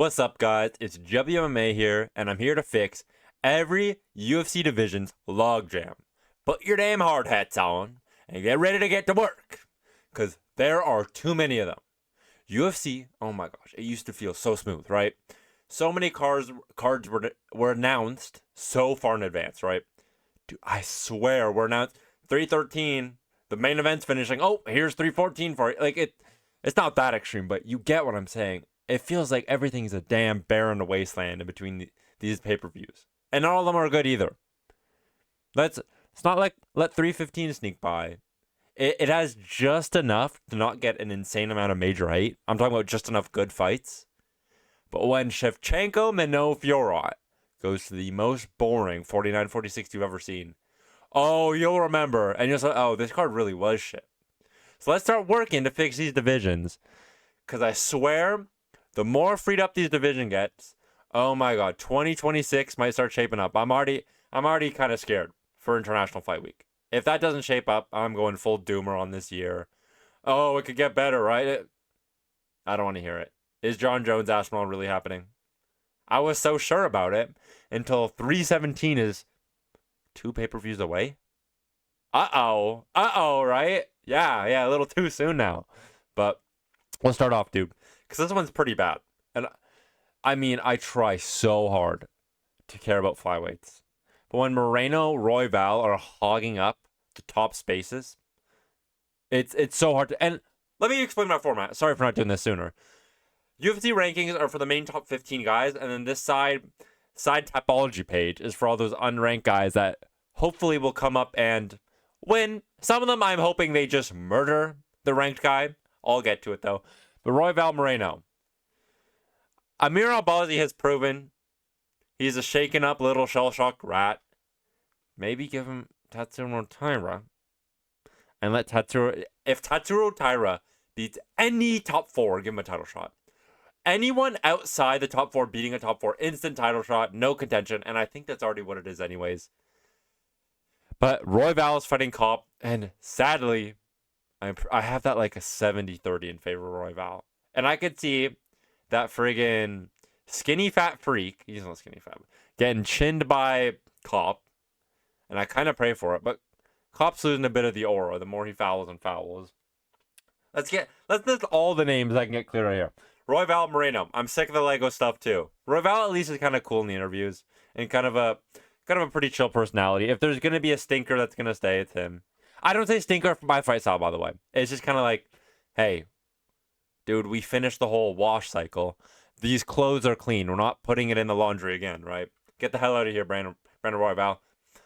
What's up, guys? It's WMMA here, and I'm here to fix every UFC division's logjam. Put your damn hard hats on and get ready to get to work, because there are too many of them. UFC, oh my gosh, it used to feel so smooth, right? So many cards were announced so far in advance, right? Dude, I swear, we're announced 313, the main event's finishing. Oh, here's 314 for it. Like, it's not that extreme, but you get what I'm saying. It feels like everything's a damn barren wasteland in between these pay-per-views. And not all of them are good either. It's not like let 315 sneak by. It has just enough to not get an insane amount of major hate. I'm talking about just enough good fights. But when Shevchenko Mano Fiorot goes to the most boring 49-46 you've ever seen, oh, you'll remember. And you'll say, oh, this card really was shit. So let's start working to fix these divisions. Because I swear, the more freed up these division gets, oh my god, 2026 might start shaping up. I'm already kind of scared for International Fight Week. If that doesn't shape up, I'm going full doomer on this year. Oh, it could get better, right? I don't want to hear it. Is John Jones Aspinall really happening? I was so sure about it until 317 is 2 pay-per-views away. Uh-oh, right? Yeah, a little too soon now. But we'll start off, dude, because this one's pretty bad. And I mean, I try so hard to care about flyweights. But when Moreno, Royval are hogging up the top spaces, it's so hard to... And let me explain my format. Sorry for not doing this sooner. UFC rankings are for the main top 15 guys, and then this side Tapology page is for all those unranked guys that hopefully will come up and win. Some of them, I'm hoping they just murder the ranked guy. I'll get to it, though. But Royval Moreno. Amir Albazi has proven he's a shaken-up little shell-shocked rat. Maybe give him Tatsuro Taira. And let Tatsuro... If Tatsuro Taira beats any top 4, give him a title shot. Anyone outside the top 4 beating a top 4, instant title shot, no contention. And I think that's already what it is anyways. But Royval is fighting Kopp. And sadly, I have that like a 70-30 in favor of Royval. And I could see that friggin' skinny fat freak, he's not skinny fat, getting chinned by Kopp. And I kind of pray for it. But Kopp's losing a bit of the aura the more he fouls and fouls. Let's list all the names I can get clear right here. Royval Moreno. I'm sick of the Lego stuff too. Royval at least is kind of cool in the interviews and kind of a pretty chill personality. If there's gonna be a stinker that's gonna stay, it's him. I don't say stinker for my fight style, by the way. It's just kind of like, hey, dude, we finished the whole wash cycle. These clothes are clean. We're not putting it in the laundry again, right? Get the hell out of here, Brandon Royval.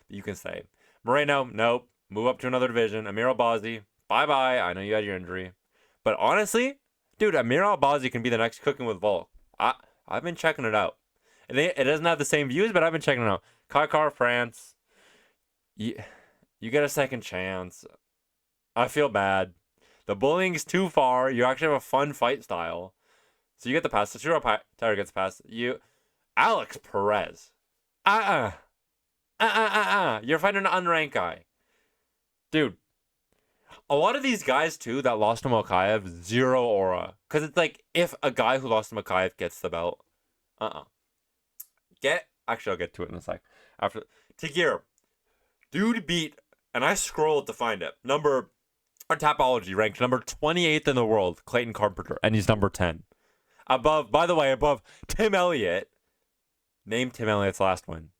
You can stay. Moreno, nope. Move up to another division. Amir Albazi, bye-bye. I know you had your injury. But honestly, dude, Amir Albazi can be the next Cooking with Volk. I've been checking it out. It doesn't have the same views, but I've been checking it out. Kaikar France. You get a second chance. I feel bad. The bullying's too far. You actually have a fun fight style. So you get the pass. Tatsuro Taira gets past. Alex Perez. You're fighting an unranked guy. Dude. A lot of these guys, too, that lost to Mokaev, zero aura. Because it's like, if a guy who lost to Mokaev gets the belt, Actually, I'll get to it in a sec. After Tagir. Dude beat, and I scrolled to find it, on Tapology, ranked number 28th in the world, Clayton Carpenter, and he's number 10. Above Tim Elliott. Name Tim Elliott's last win.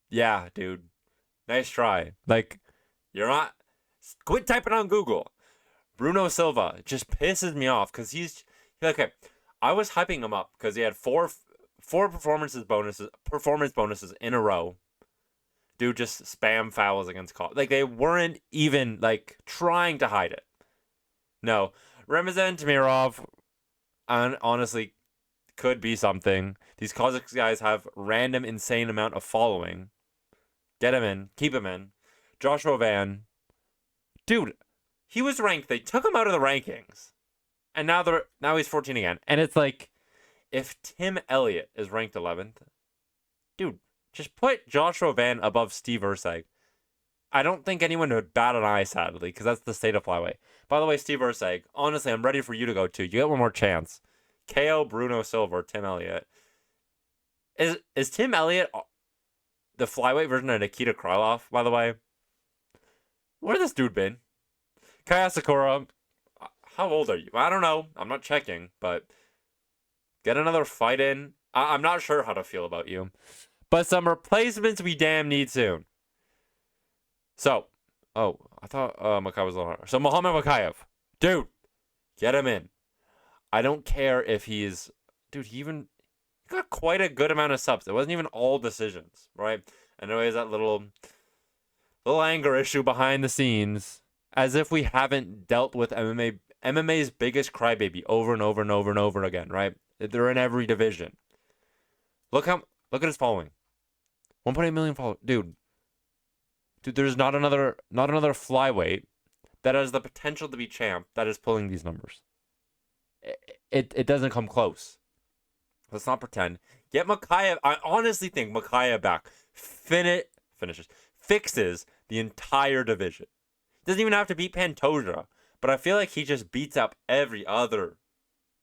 Yeah, dude. Nice try. Like, you're not... Quit typing on Google. Bruno Silva just pisses me off because he's okay. I was hyping him up because he had four performance bonuses in a row. Dude just spam fouls against Kopp. Like, they weren't even like trying to hide it. No, Ramazan Tamirov, honestly, could be something. These Kazakh guys have random insane amount of following. Get him in, keep him in. Joshua Van. Dude, he was ranked. They took him out of the rankings. And now he's 14 again. And it's like, if Tim Elliott is ranked 11th, dude, just put Joshua Van above Steve Ursag. I don't think anyone would bat an eye, sadly, because that's the state of flyweight. By the way, Steve Ursag, honestly, I'm ready for you to go too. You get one more chance. KO Bruno Silva or Tim Elliott. Is Tim Elliott the flyweight version of Nikita Krylov, by the way? Where's this dude been? Kaya Sakura, how old are you? I don't know. I'm not checking, but get another fight in. I'm not sure how to feel about you. But some replacements we damn need soon. So, I thought Makayev was a little harder. So, Muhammad Makayev. Dude, get him in. I don't care if he's... Dude, he got quite a good amount of subs. It wasn't even all decisions, right? I know he has that little anger issue behind the scenes, as if we haven't dealt with MMA's biggest crybaby over and over and over and over again, right? They're in every division. Look at his following. 1.8 million followers. Dude, there's not another flyweight that has the potential to be champ that is pulling these numbers. It doesn't come close. Let's not pretend. Get Makayev. I honestly think Makayev back fixes the entire division. Doesn't even have to beat Pantoja, but I feel like he just beats up every other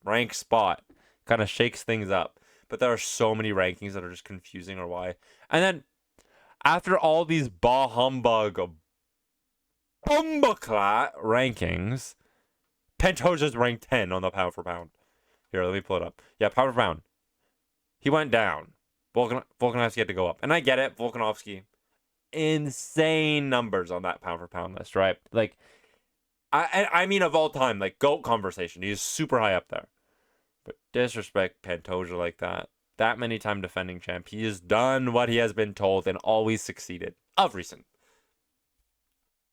ranked spot. Kind of shakes things up. But there are so many rankings that are just confusing or why. And then after all these bah humbug bumbaclat rankings, Pantoja's ranked 10 on the pound for pound. Here, let me pull it up. Yeah, pound for pound. He went down. Volkanovski had to go up. And I get it. Volkanovski, insane numbers on that pound for pound list, right? Like, I mean, of all time, like, GOAT conversation. He's super high up there. But disrespect Pantoja like that. That many time defending champ. He has done what he has been told and always succeeded. Of recent.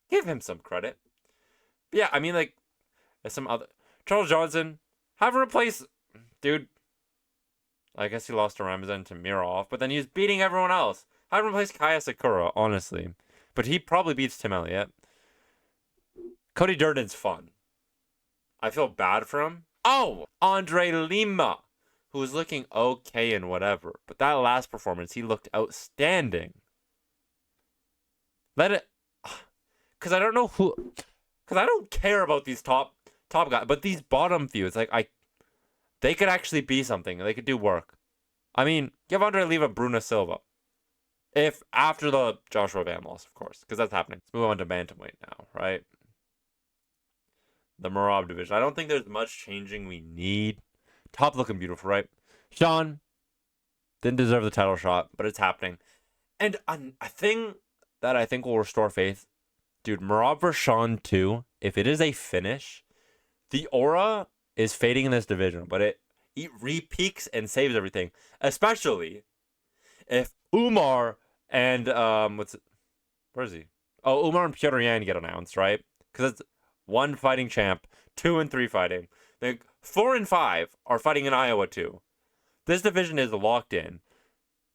Give him some credit. But yeah, I mean, like, there's some other... Charles Johnson, have him replace... Dude, I guess he lost to Ramazan to Mirov, but then he's beating everyone else. Have him replace Kaya Sakura, honestly. But he probably beats Tim Elliott. Cody Durden's fun. I feel bad for him. Oh, Andre Lima, who was looking okay and whatever. But that last performance, he looked outstanding. Let it... Because I don't know who... Because I don't care about these top guys. But these bottom few, it's like, they could actually be something. They could do work. I mean, give Andre Lima Bruno Silva. If after the Joshua Van loss, of course. Because that's happening. Let's move on to bantamweight now, right? The Marab division. I don't think there's much changing we need. Top looking beautiful, right? Sean didn't deserve the title shot, but it's happening. And a thing that I think will restore faith, dude, Marab versus Sean 2, if it is a finish, the aura is fading in this division, but it re-peaks and saves everything. Especially if Umar and where is he? Oh, Umar and Piotr Yan get announced, right? Because it's 1 fighting champ, 2 and 3 fighting. Then 4 and 5 are fighting in Iowa too. This division is locked in.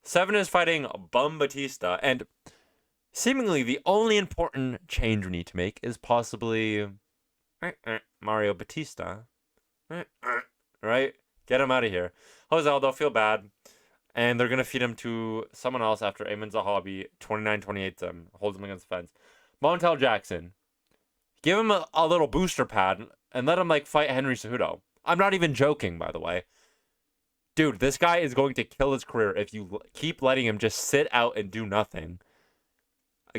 7 is fighting Bum Batista, and seemingly the only important change we need to make is possibly Mario Batista. Right? Get him out of here. Jose Aldo, feel bad. And they're going to feed him to someone else after Ayman Zahabi 29-28 them. Holds him against the fence. Montel Jackson. Give him a little booster pad and let him like fight Henry Cejudo. I'm not even joking, by the way. Dude, this guy is going to kill his career if you keep letting him just sit out and do nothing.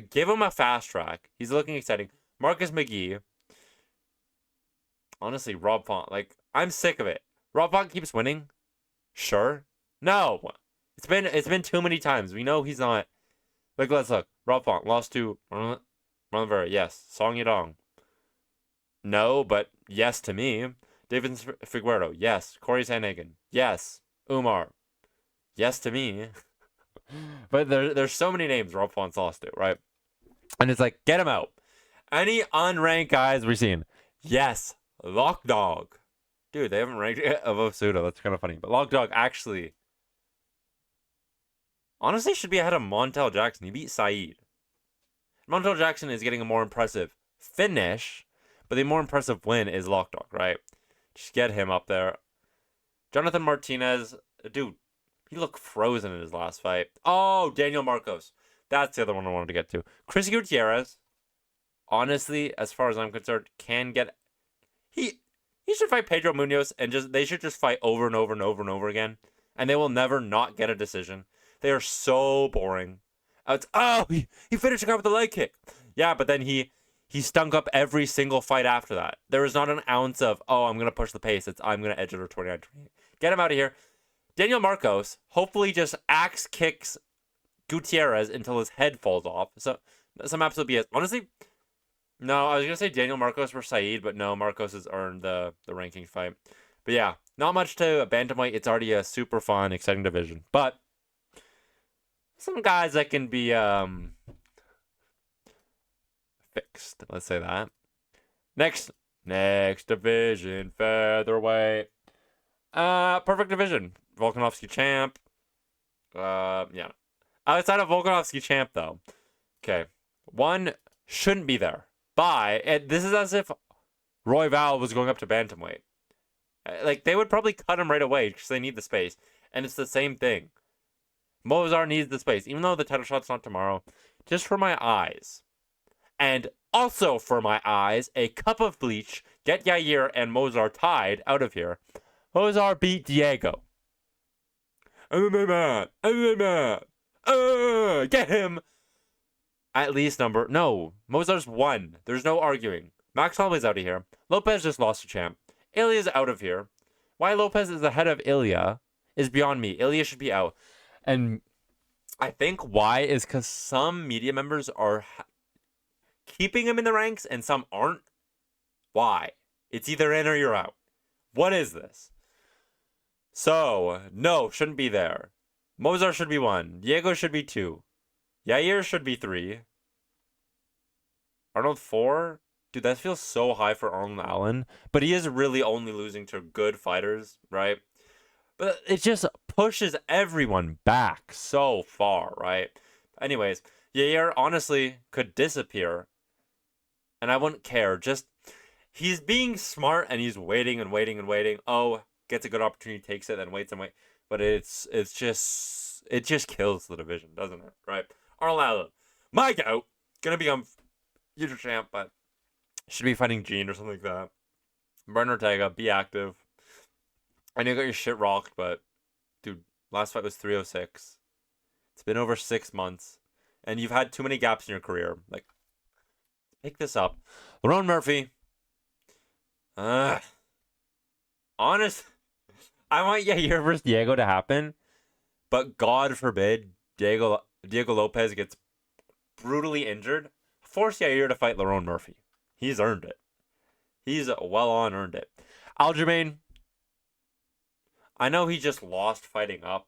Give him a fast track. He's looking exciting. Marcus McGee. Honestly, Rob Font. Like, I'm sick of it. Rob Font keeps winning. Sure. No. It's been too many times. We know he's not. Like, let's look. Rob Font lost to Marlon Vera. Yes. Song Yadong. No, but yes to me. David Figueroa. Yes. Corey Sandhagen. Yes. Umar. Yes to me. But there's so many names Rob Font's lost to, right? And it's like, get him out. Any unranked guys we're seeing. Yes. Lockdog. Dude, they haven't ranked it above Suda. That's kind of funny. But Lockdog actually, honestly, should be ahead of Montel Jackson. He beat Saeed. Montel Jackson is getting a more impressive finish, but the more impressive win is Lockdog, right? Just get him up there. Jonathan Martinez, dude, he looked frozen in his last fight. Oh, Daniel Marcos. That's the other one I wanted to get to. Chris Gutierrez, honestly, as far as I'm concerned, can get... He should fight Pedro Munoz and they should just fight over and over and over and over again. And they will never not get a decision. They are so boring. He finished the guy with the leg kick. Yeah, but then he stunk up every single fight after that. There was not an ounce of, I'm going to push the pace. I'm going to edge it or 29-28. Get him out of here. Daniel Marcos hopefully just axe kicks Gutierrez until his head falls off. So some absolute BS. Honestly, no, I was going to say Daniel Marcos for Saeed, but no, Marcos has earned the ranking fight. But yeah, not much to a bantamweight. It's already a super fun, exciting division. But some guys that can be fixed. Let's say that. Next division, featherweight. Perfect division. Volkanovski champ. Yeah. Outside of Volkanovski champ, though. Okay. One shouldn't be there. This is as if Roy Val was going up to bantamweight. Like, they would probably cut him right away because they need the space. And it's the same thing. Mozart needs the space. Even though the title shot's not tomorrow. Just for my eyes. And also for my eyes, a cup of bleach. Get Yair and Mozart tied out of here. Mozart beat Diego. Get him. At least no. Mozart's won. There's no arguing. Max Holloway's out of here. Lopez just lost to champ. Ilya's out of here. Why Lopez is ahead of Ilya is beyond me. Ilya should be out. And I think why is because some media members are keeping him in the ranks and some aren't. Why? It's either in or you're out. What is this? So, no, shouldn't be there. Mozart should be 1. Diego should be 2. Yair should be 3. Arnold 4? Dude, that feels so high for Arnold Allen. But he is really only losing to good fighters, right? But it just pushes everyone back so far, right? Anyways, Yair honestly could disappear. And I wouldn't care. He's being smart and he's waiting and waiting and waiting. Gets a good opportunity, takes it, then waits and waits. But it just kills the division, doesn't it? Right? Arnold Allen, my goat, gonna become future champ, but should be fighting Gene or something like that. Brian Ortega, be active. I know you got your shit rocked, but dude, last fight was 306. It's been over 6 months, and you've had too many gaps in your career. Like, pick this up. Lerone Murphy. Honest. I want Yair versus Diego to happen, but God forbid Diego Lopez gets brutally injured. Force Yair to fight Lerone Murphy. He's earned it. He's earned it. Aljamain. I know he just lost fighting up.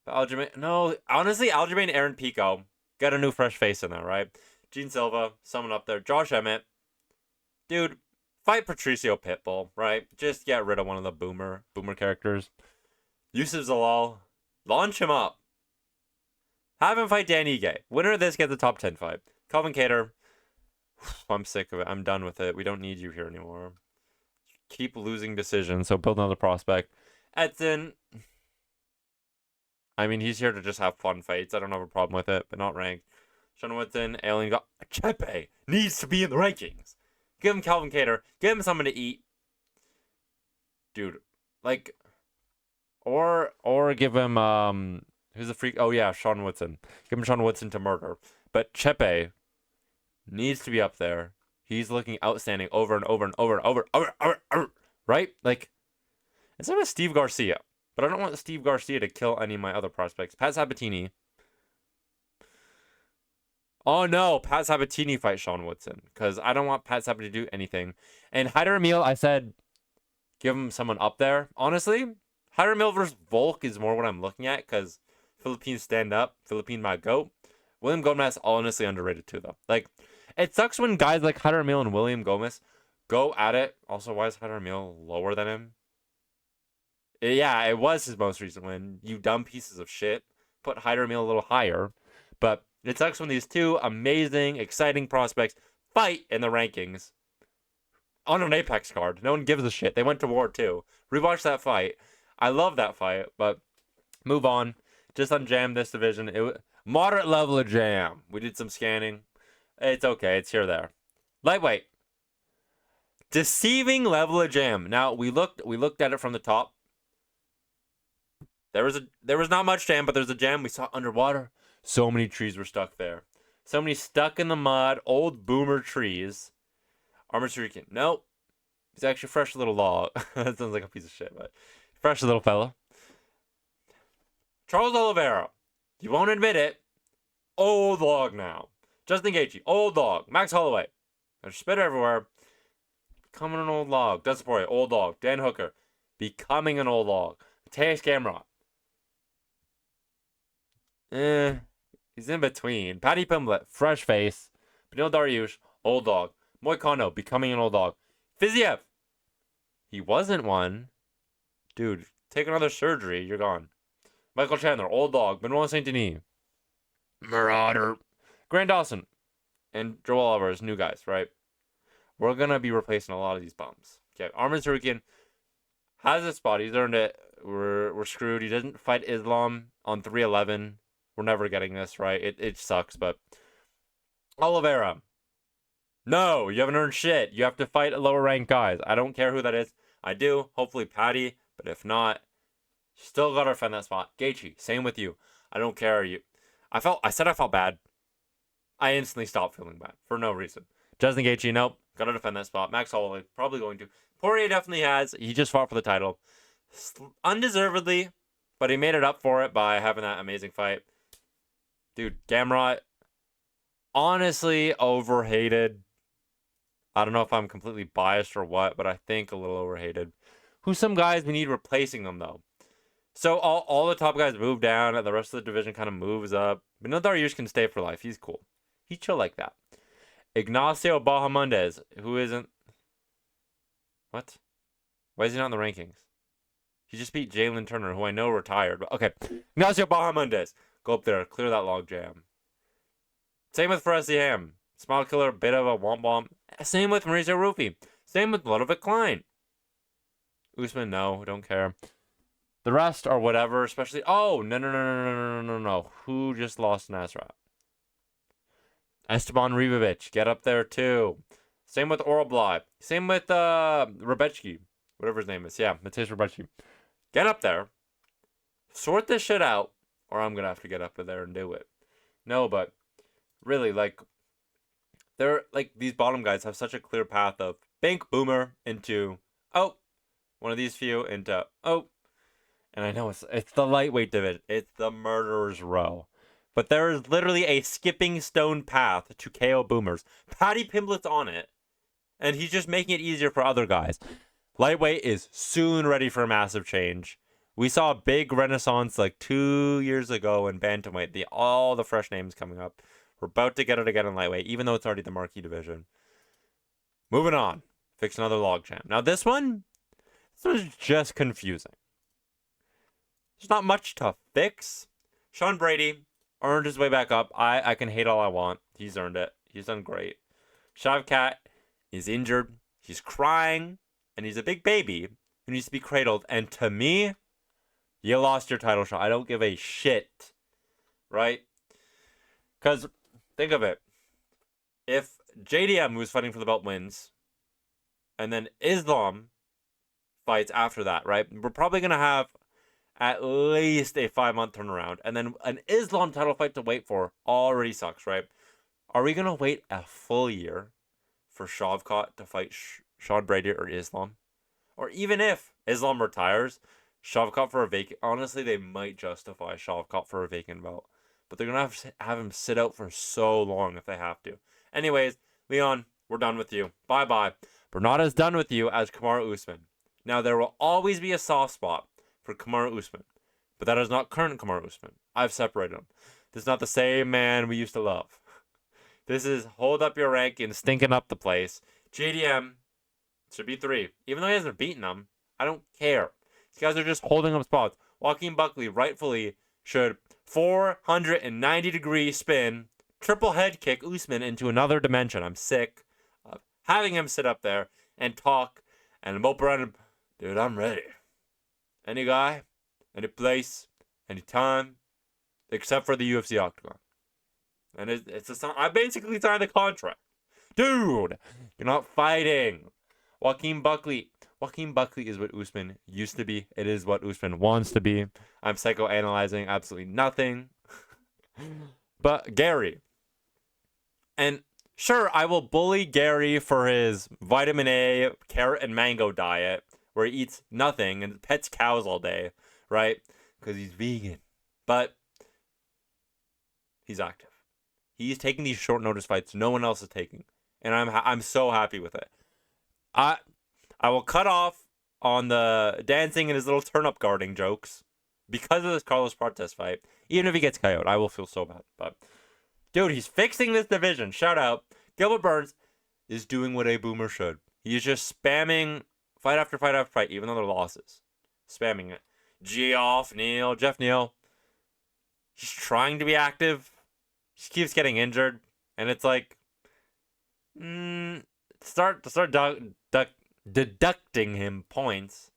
But Aljamain, Aaron Pico. Got a new fresh face in there, right? Gene Silva, someone up there. Josh Emmett. Dude. Fight Patricio Pitbull, right? Just get rid of one of the boomer characters. Yusuf Zalal, launch him up. Have him fight Dan Ige. Winner of this gets the top 10 fight. Calvin Kattar, I'm sick of it. I'm done with it. We don't need you here anymore. Keep losing decisions, so build another prospect. Edson, I mean, he's here to just have fun fights. I don't have a problem with it, but not ranked. Sean Woodson, Alien got Chepe needs to be in the rankings. Give him Calvin Kattar. Give him something to eat. Dude. Like, or give him, who's the freak? Oh, yeah, Sean Woodson. Give him Sean Woodson to murder. But Chepe needs to be up there. He's looking outstanding over and over and over and over. Right? Like, it's not with Steve Garcia. But I don't want Steve Garcia to kill any of my other prospects. Pat Sabatini. Oh no, Pat Sabatini fight Sean Woodson. Because I don't want Pat Sabatini to do anything. And Haider Emil, I said, give him someone up there. Honestly, Haider Emil versus Volk is more what I'm looking at. Because Philippines stand up. Philippine my goat. William Gomez, honestly underrated too, though. Like, it sucks when guys like Haider Emil and William Gomez go at it. Also, why is Haider Emil lower than him? Yeah, it was his most recent win. You dumb pieces of shit. Put Haider Emil a little higher. But it sucks when these two amazing, exciting prospects fight in the rankings on an Apex card. No one gives a shit. They went to war too. Rewatch that fight. I love that fight, but move on. Just unjam this division. It was moderate level of jam. We did some scanning. It's okay. It's here there. Lightweight. Deceiving level of jam. Now we looked at it from the top. There was not much jam, but there's a jam we saw underwater. So many trees were stuck there. So many stuck in the mud, old boomer trees. Armored Shuriken. Nope. He's actually a fresh little log. That sounds like a piece of shit, but fresh little fella. Charles Oliveira. You won't admit it. Old log now. Justin Gaethje. Old log. Max Holloway. There's spit everywhere. Becoming an old log. Dustin Poirier. Old log. Dan Hooker. Becoming an old log. Mateus Gamrot. He's in between. Paddy Pimblett, fresh face. Benil Dariush, old dog. Moy Kono, becoming an old dog. Fiziev, he wasn't one. Dude, take another surgery, you're gone. Michael Chandler, old dog. Benoit Saint Denis, Marauder. Grant Dawson, and Joel Alvarez, new guys, right? We're gonna be replacing a lot of these bums. Okay, Arman Tsarukyan has a spot. He's earned it. We're screwed. He didn't fight Islam on 311. We're never getting this, right? It sucks, but Oliveira. No, you haven't earned shit. You have to fight lower ranked guys. I don't care who that is. I do. Hopefully Patty, but if not, still gotta defend that spot. Gaethje, same with you. I don't care. I said I felt bad. I instantly stopped feeling bad for no reason. Justin Gaethje, nope. Gotta defend that spot. Max Holloway, probably going to. Poirier definitely has. He just fought for the title. Undeservedly, but he made it up for it by having that amazing fight. Dude, Gamrot, honestly overhated. I don't know if I'm completely biased or what, but I think a little overhated. Who's some guys we need replacing them, though? So all the top guys move down, and the rest of the division kind of moves up. But no, Dariush can stay for life. He's cool. He's chill like that. Ignacio Bahamondes, who isn't... What? Why is he not in the rankings? He just beat Jalen Turner, who I know retired. But okay, Ignacio Bahamondes. Go up there, clear that log jam. Same with Faresi Ham. Smile killer, bit of a womp womp. Same with Mauricio Rufy. Same with Ludovic Klein. Usman, no, don't care. The rest are whatever, especially... Oh, no. Who just lost Nasrat? Esteban Ribovic, get up there too. Same with Orobly. Same with Rebecki. Whatever his name is. Yeah, Mateusz Rebecki. Get up there. Sort this shit out. Or I'm going to have to get up there and do it. No, but really, like, they're like these bottom guys have such a clear path of bank boomer into, oh, one of these few into, oh. And I know it's the lightweight division. It's the murderer's row. But there is literally a skipping stone path to KO boomers. Paddy Pimblett's on it. And he's just making it easier for other guys. Lightweight is soon ready for a massive change. We saw a big renaissance like 2 years ago in bantamweight. All the fresh names coming up. We're about to get it again in lightweight, even though it's already the marquee division. Moving on. Fix another logjam. Now this one is just confusing. There's not much to fix. Sean Brady earned his way back up. I can hate all I want. He's earned it. He's done great. Shavkat is injured. He's crying. And he's a big baby who needs to be cradled. And to me, you lost your title shot. I don't give a shit. Right? Because, think of it. If JDM, who's fighting for the belt, wins, and then Islam fights after that, right? We're probably going to have at least a 5-month turnaround. And then an Islam title fight to wait for already sucks, right? Are we going to wait a full year for Shavkat to fight Sean Brady or Islam? Or even if Islam retires, Shavkat for a vacant... Honestly, they might justify Shavkat for a vacant belt. But they're going to have him sit out for so long if they have to. Anyways, Leon, we're done with you. Bye-bye. We're not as done with you as Kamaru Usman. Now, there will always be a soft spot for Kamaru Usman. But that is not current Kamaru Usman. I've separated him. This is not the same man we used to love. This is hold up your rank and stinking up the place. JDM should be 3. Even though he hasn't beaten them, I don't care. These guys are just holding up spots. Joaquin Buckley rightfully should 490-degree spin, triple head kick Usman into another dimension. I'm sick of having him sit up there and talk and mope around him. Dude, I'm ready. Any guy, any place, any time, except for the UFC Octagon. And it's a I basically signed the contract. Dude, you're not fighting. Joaquin Buckley. Joaquin Buckley is what Usman used to be. It is what Usman wants to be. I'm psychoanalyzing absolutely nothing. But Gary. And sure, I will bully Gary for his vitamin A, carrot, and mango diet, where he eats nothing and pets cows all day, right? Because he's vegan. But he's active. He's taking these short notice fights no one else is taking. And I'm so happy with it. I will cut off on the dancing and his little turnip guarding jokes because of this Carlos Prates fight. Even if he gets KO'd, I will feel so bad. But dude, he's fixing this division. Shout out. Gilbert Burns is doing what a boomer should. He's just spamming fight after fight after fight, even though they're losses. Spamming it. Geoff Neal, Jeff Neal. He's trying to be active. He keeps getting injured. And it's like, start deducting him points.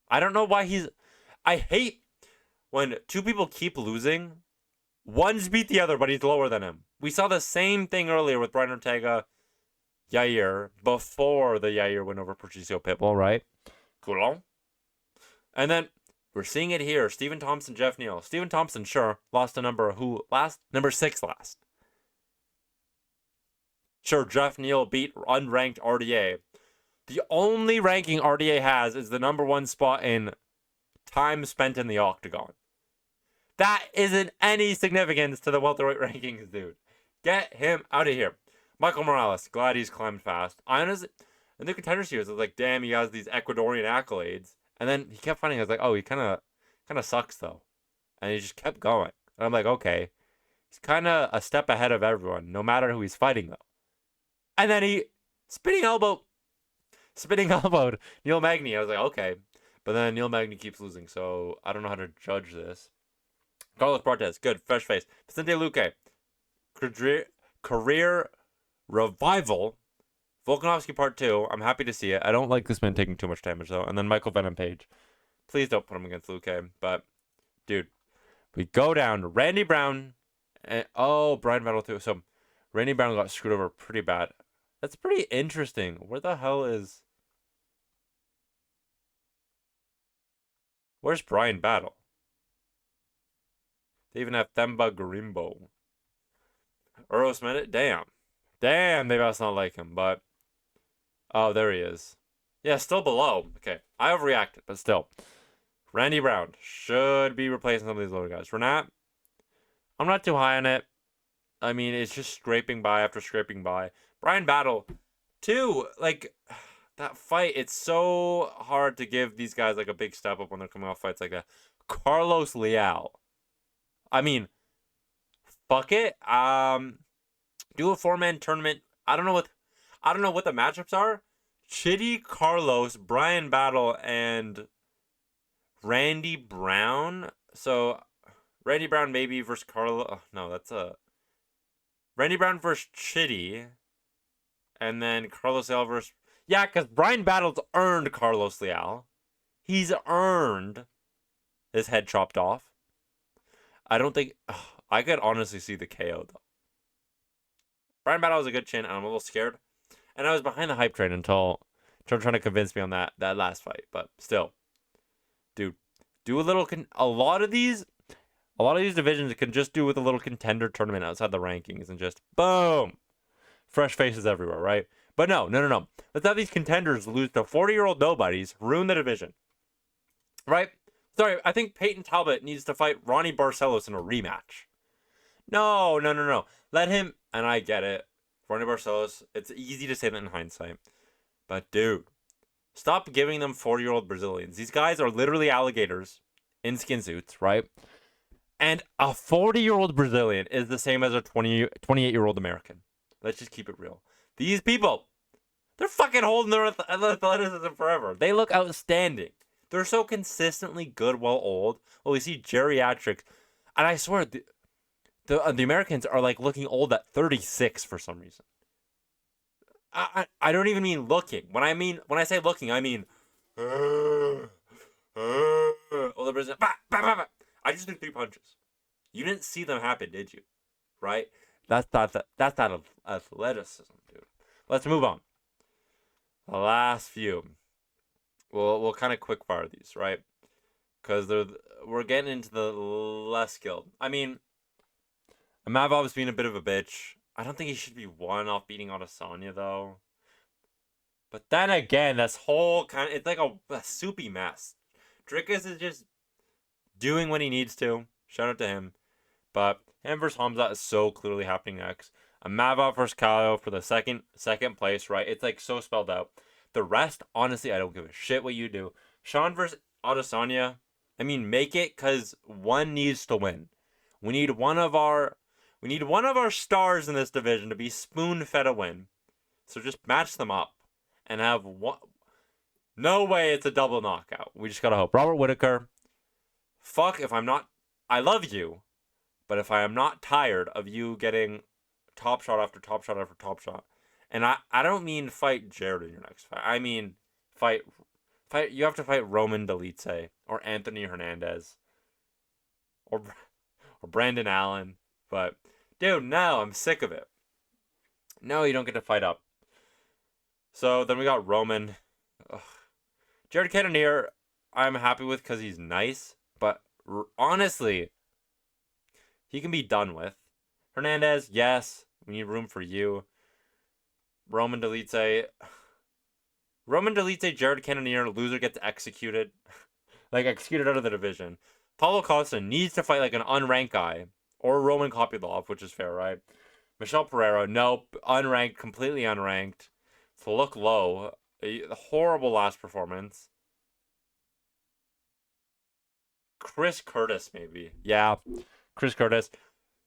I don't know why I hate when two people keep losing. One's beat the other, but he's lower than him. We saw the same thing earlier with Brian Ortega, Yair, before the Yair win over Patricio Pitbull, right? Cool. And then we're seeing it here. Stephen Thompson, Jeff Neal. Stephen Thompson, sure, lost to number 6 last. Sure, Jeff Neal beat unranked RDA. The only ranking RDA has is the number 1 spot in time spent in the octagon. That isn't any significance to the welterweight rankings, dude. Get him out of here. Michael Morales, glad he's climbed fast. I honestly, in the Contender Series, I was like, damn, he has these Ecuadorian accolades. And then he kept fighting. I was like, oh, he kind of sucks, though. And he just kept going. And I'm like, okay. He's kind of a step ahead of everyone, no matter who he's fighting, though. And then he spinning elbowed Neil Magny. I was like, okay. But then Neil Magny keeps losing, so I don't know how to judge this. Carlos Prates, good, fresh face. Vicente Luque, career revival. Volkanovski Part 2, I'm happy to see it. I don't like this man taking too much damage, though. And then Michael Venom Page. Please don't put him against Luque. But, dude, we go down to Randy Brown. And, Brian Battle, too. So, Randy Brown got screwed over pretty bad. That's pretty interesting. Where the hell is... Where's Brian Battle? They even have Themba Garimbo. Eros Minute? Damn, they must not like him, but... Oh, there he is. Yeah, still below. Okay, I overreacted, but still. Randy Brown should be replacing some of these lower guys. Renat, I'm not too high on it. I mean, it's just scraping by after scraping by. Brian Battle, too. Like, that fight, it's so hard to give these guys, like, a big step up when they're coming off fights like that. Carlos Leal. I mean, fuck it. Do a 4-man tournament. I don't know what the matchups are. Chitty, Carlos, Brian Battle, and Randy Brown. So Randy Brown maybe versus Carlos. Oh, no, that's Randy Brown versus Chitty, and then Carlos Leal versus because Brian Battle's earned Carlos Leal. He's earned his head chopped off. I don't think I could honestly see the KO though. Brian Battle has a good chin, and I'm a little scared. And I was behind the hype train until trying to convince me on that last fight. But still, dude, do a little. A lot of these divisions can just do with a little contender tournament outside the rankings and just boom, fresh faces everywhere, right? But no. Let's have these contenders lose to 40-year-old nobodies, ruin the division, right? Sorry, I think Peyton Talbot needs to fight Ronnie Barcelos in a rematch. No. Let him, and I get it. Ronnie Barcelos, it's easy to say that in hindsight. But, dude, stop giving them 40-year-old Brazilians. These guys are literally alligators in skin suits, right? And a 40-year-old Brazilian is the same as a 28-year-old American. Let's just keep it real. These people, they're fucking holding their athleticism forever. They look outstanding. They're so consistently good while old. Well, we see geriatrics. And I swear, the Americans are like looking old at 36 for some reason. I don't even mean looking. When I say looking, I mean well, the Brazilian, I just threw 3 punches. You didn't see them happen, did you? Right? That's not athleticism, dude. Let's move on. The last few. We'll kind of quick fire these, right? Because we're getting into the less skilled. I mean, Mavov's being a bit of a bitch. I don't think he should be one off beating Adesanya though. But then again, this whole kind of, it's like a soupy mess. Drickus is just doing what he needs to. Shout out to him. But him versus Hamza is so clearly happening next. A Mavov versus Kyle for the second place, right? It's like so spelled out. The rest, honestly, I don't give a shit what you do. Sean versus Adesanya. I mean, make it because one needs to win. We need one of our stars in this division to be spoon fed a win. So just match them up and have one. No way it's a double knockout. We just gotta hope. Robert Whitaker. Fuck if I'm not. I love you, but if I am not tired of you getting top shot after top shot after top shot, and I don't mean fight Jared in your next fight. I mean fight. You have to fight Roman Dolidze or Anthony Hernandez or Brandon Allen. But dude, no, I'm sick of it. No, you don't get to fight up. So then we got Roman. Ugh. Jared Cannonier, I'm happy with because he's nice, but honestly, he can be done with. Hernandez, yes, we need room for you. Roman Dolidze, Jared Cannonier, loser gets executed. Like, executed out of the division. Paulo Costa needs to fight like an unranked guy. Or Roman Kopylov, which is fair, right? Michelle Pereira, nope. Unranked, completely unranked. To look low. A horrible last performance. Chris Curtis, maybe. Yeah, Chris Curtis.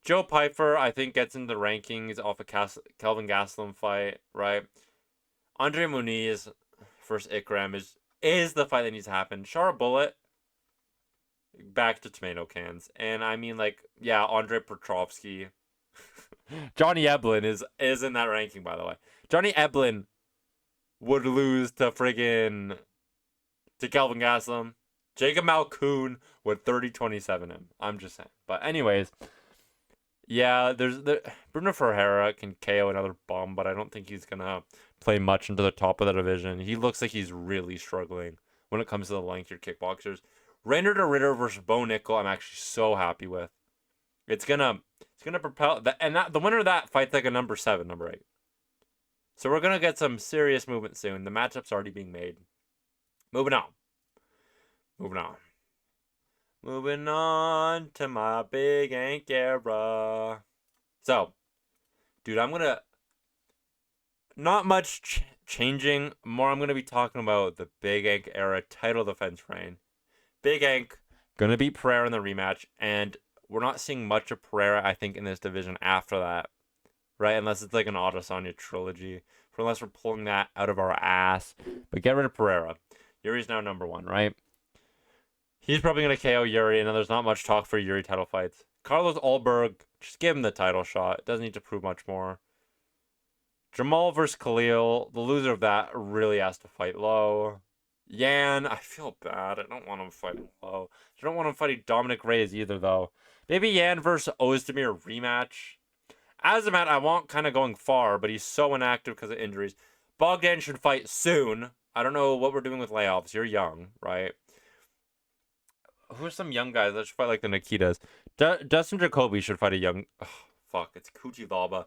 Joe Pyfer, I think, gets into the rankings off a Kelvin Gastelum fight, right? Andre Muniz versus Ikram is the fight that needs to happen. Shara Bullet, back to tomato cans. And I mean, like, yeah, Andre Petrovsky. Johnny Eblin is in that ranking, by the way. Johnny Eblin would lose to friggin' to Kelvin Gastelum. Jacob Malkoon would 30-27 him. I'm just saying. But anyways, yeah, Bruno Ferreira can KO another bum, but I don't think he's gonna play much into the top of the division. He looks like he's really struggling when it comes to the lankier kickboxers. Rainer de Ritter versus Bo Nickel, I'm actually so happy with. It's gonna propel the winner of that fight's like a number 7, number 8. So we're gonna get some serious movement soon. The matchup's already being made. Moving on to my big Ank era. So, dude, I'm gonna not much changing. More, I'm gonna be talking about the big Ank era title defense reign. Big Ank gonna beat Pereira in the rematch, and we're not seeing much of Pereira, I think, in this division after that, right? Unless it's like an Adesanya trilogy, unless we're pulling that out of our ass. But get rid of Pereira. Yuri's now number 1, right? He's probably going to KO Yuri, and there's not much talk for Yuri title fights. Carlos Ulberg, just give him the title shot. Doesn't need to prove much more. Jamal versus Khalil, the loser of that really has to fight low. Yan, I feel bad. I don't want him fighting low. I don't want him fighting Dominic Reyes either, though. Maybe Yan versus Ozdemir rematch. Azamat, I want kind of going far, but he's so inactive because of injuries. Bogdan should fight soon. I don't know what we're doing with layoffs. You're young, right? Who's some young guys that should fight like the Nikitas? Dustin Jacoby should fight a young. Oh, fuck, it's Kuchi Laba.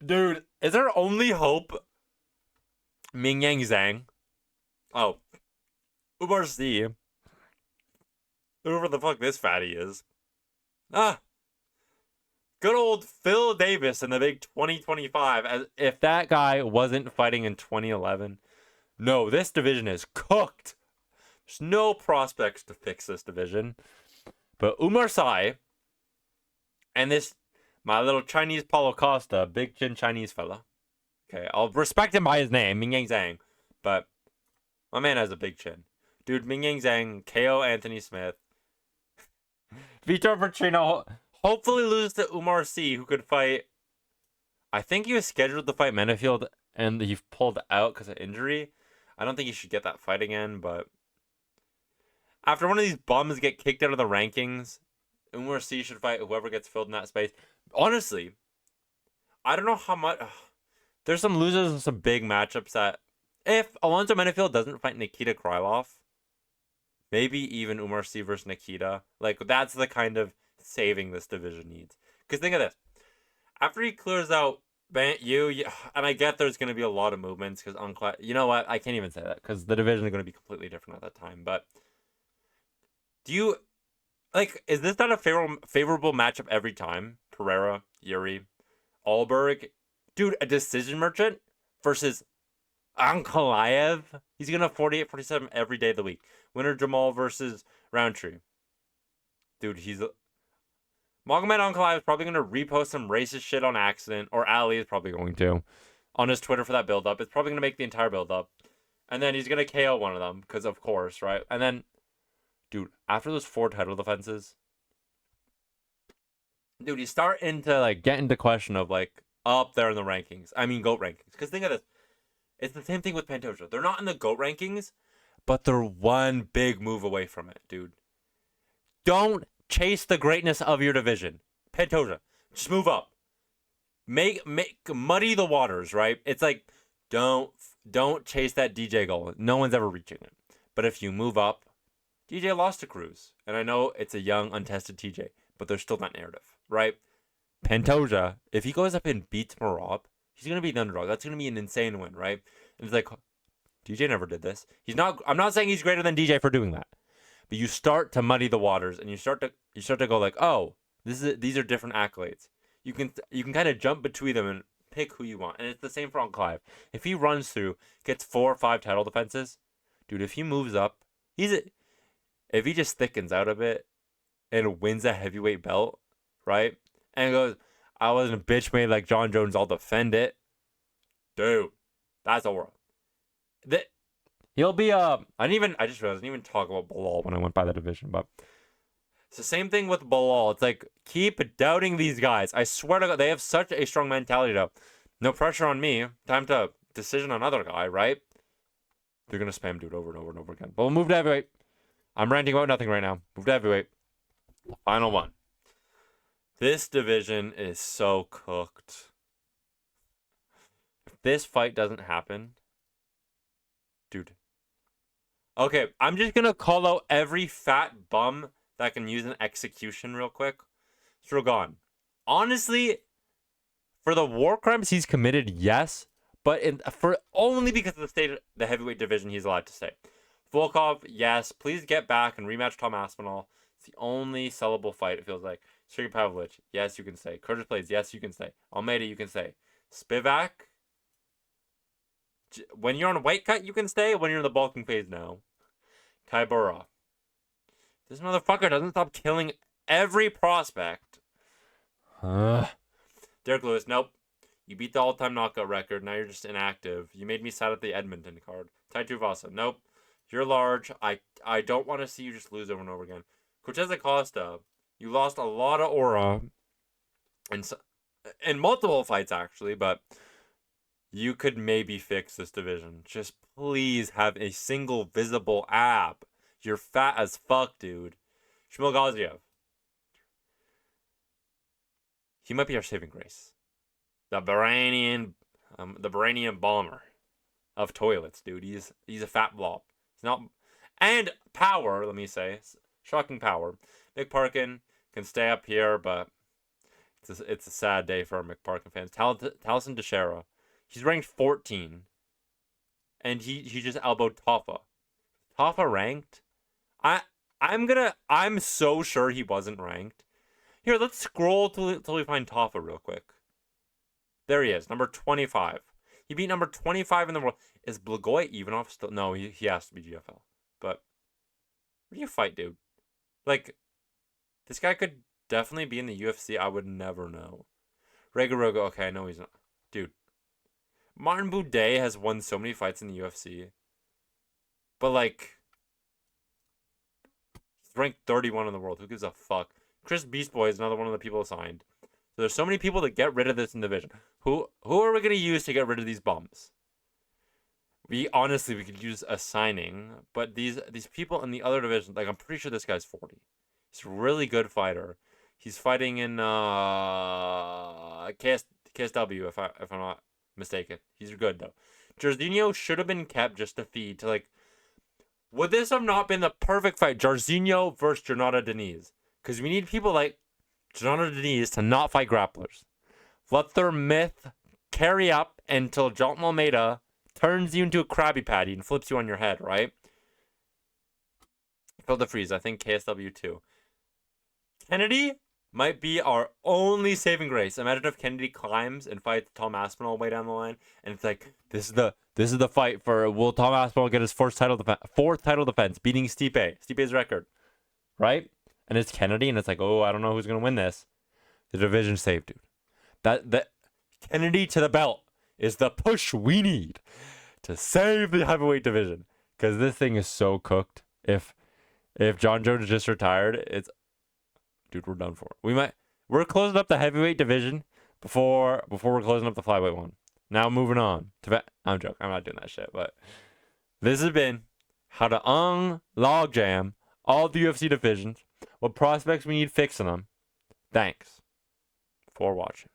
Dude, is there only hope? Ming Yang Zhang. Oh, Umar C. Whoever the fuck this fatty is. Ah, good old Phil Davis in the big 2025. As if that guy wasn't fighting in 2011. No, this division is cooked. There's no prospects to fix this division. But Umar Sai and this, my little Chinese Paulo Costa, big chin Chinese fella. Okay, I'll respect him by his name, Ming Yang Zhang. But my man has a big chin. Dude, Ming Yang Zhang, KO Anthony Smith. Vitor Petrino hopefully loses to Umar C, who could fight. I think he was scheduled to fight Menefield and he pulled out because of injury. I don't think he should get that fight again, but after one of these bums get kicked out of the rankings, Umar C should fight whoever gets filled in that space. Honestly, I don't know how much. There's some losers and some big matchups that If Alonzo Menifield doesn't fight Nikita Krylov, maybe even Umar Sy versus Nikita, like that's the kind of saving this division needs. Because think of this: after he clears out you, and I get there's going to be a lot of movements because you know what? I can't even say that because the division is going to be completely different at that time. But do you like? Is this not a favorable matchup every time? Pereira, Yuri, Alberg, dude, a decision merchant versus Ankalaev. He's gonna 48-47 every day of the week. Winner Jamal versus Roundtree. Dude, Magomed Ankalaev is probably gonna repost some racist shit on accident, or Ali is probably going to, on his Twitter for that build up. It's probably gonna make the entire build up, and then he's gonna KO one of them because of course, right? And then, dude, after those 4 title defenses, dude, you start into like get into question of like up there in the rankings. I mean, GOAT rankings. Because think of this. It's the same thing with Pantoja. They're not in the GOAT rankings, but they're one big move away from it, dude. Don't chase the greatness of your division. Pantoja, just move up. Make muddy the waters, right? It's like don't chase that DJ goal. No one's ever reaching it. But if you move up, DJ lost to Cruz. And I know it's a young, untested TJ, but there's still that narrative, right? Pantoja, if he goes up and beats Marab, he's gonna be the underdog. That's gonna be an insane win, right? And it's like DJ never did this. He's not. I'm not saying he's greater than DJ for doing that, but you start to muddy the waters, and you start to go like, oh, these are different accolades. You can kind of jump between them and pick who you want, and it's the same for Clive. If he runs through, gets 4 or 5 title defenses, dude. If he moves up, if he just thickens out a bit and wins a heavyweight belt, right? And goes, I wasn't a bitch made like John Jones. I'll defend it, dude. That's a world. He'll be I just realized I didn't even talk about Bilal when I went by the division, but it's the same thing with Bilal. It's like keep doubting these guys. I swear to God, they have such a strong mentality. Though, no pressure on me. Time to decision on another guy, right? They're gonna spam dude over and over and over again. But we'll move to heavyweight. I'm ranting about nothing right now. Move to heavyweight. Final one. This division is so cooked. If this fight doesn't happen, dude. Okay, I'm just gonna call out every fat bum that can use an execution real quick. Strogan. Honestly, for the war crimes he's committed, yes, but for only because of the state of the heavyweight division he's allowed to stay. Volkov, yes, please get back and rematch Tom Aspinall. It's the only sellable fight, it feels like. Sergey Pavlovich, yes, you can stay. Curtis Blades, yes, you can stay. Almeida, you can stay. Spivak, when you're on a weight cut, you can stay. When you're in the bulking phase, no. Tybura. This motherfucker doesn't stop killing every prospect. Derek Lewis, nope. You beat the all-time knockout record. Now you're just inactive. You made me sad at the Edmonton card. Tai Tuivasa, nope. You're large. I don't want to see you just lose over and over again. Cortez Acosta, you lost a lot of aura in multiple fights, actually, but you could maybe fix this division. Just please have a single visible ab. You're fat as fuck, dude. Shmuel Gaziev. He might be our saving grace. The Bahrainian bomber of toilets, dude. He's a fat blob. He's not, and power. Let me say, shocking power. Mick Parkin can stay up here, but it's a sad day for our Mick Parkin fans. Taliesin Teixeira, he's ranked 14, and he just elbowed Tafa. Tafa ranked. I'm so sure he wasn't ranked. Here, let's scroll till we find Tafa real quick. There he is, number 25. He beat number 25 in the world. Is Blagoy Ivanov still? No, he has to be GFL. But where do you fight, dude? Like, this guy could definitely be in the UFC. I would never know. Regarogo, okay, I know he's not. Dude, Martin Boudet has won so many fights in the UFC. But, like, he's ranked 31 in the world. Who gives a fuck? Chris Beastboy is another one of the people assigned. So there's so many people to get rid of this in the division. Who are we going to use to get rid of these bums? We could use a signing, but these people in the other division, like I'm pretty sure this guy's 40. He's a really good fighter. He's fighting in KSW if I'm not mistaken. He's good though. Jairzinho should have been kept just to feed to like. Would this have not been the perfect fight, Jairzinho versus Jornada Diniz? Because we need people like Jornada Diniz to not fight grapplers. Let their myth carry up until Jonathan Almeida turns you into a Krabby Patty and flips you on your head, right? Fill the freeze. I think KSW 2. Kennedy might be our only saving grace. Imagine if Kennedy climbs and fights Tom Aspinall way down the line, and it's like this is the fight for will Tom Aspinall get his fourth title defense, beating Stipe's record, right? And it's Kennedy, and it's like, oh, I don't know who's gonna win this. The division saved, dude. That Kennedy to the belt is the push we need to save the heavyweight division, because this thing is so cooked. If John Jones just retired, it's dude, we're done for. We're closing up the heavyweight division before we're closing up the flyweight one. Now moving on to I'm joking. I'm not doing that shit. But this has been how to logjam all the UFC divisions. What prospects we need fixing them. Thanks for watching.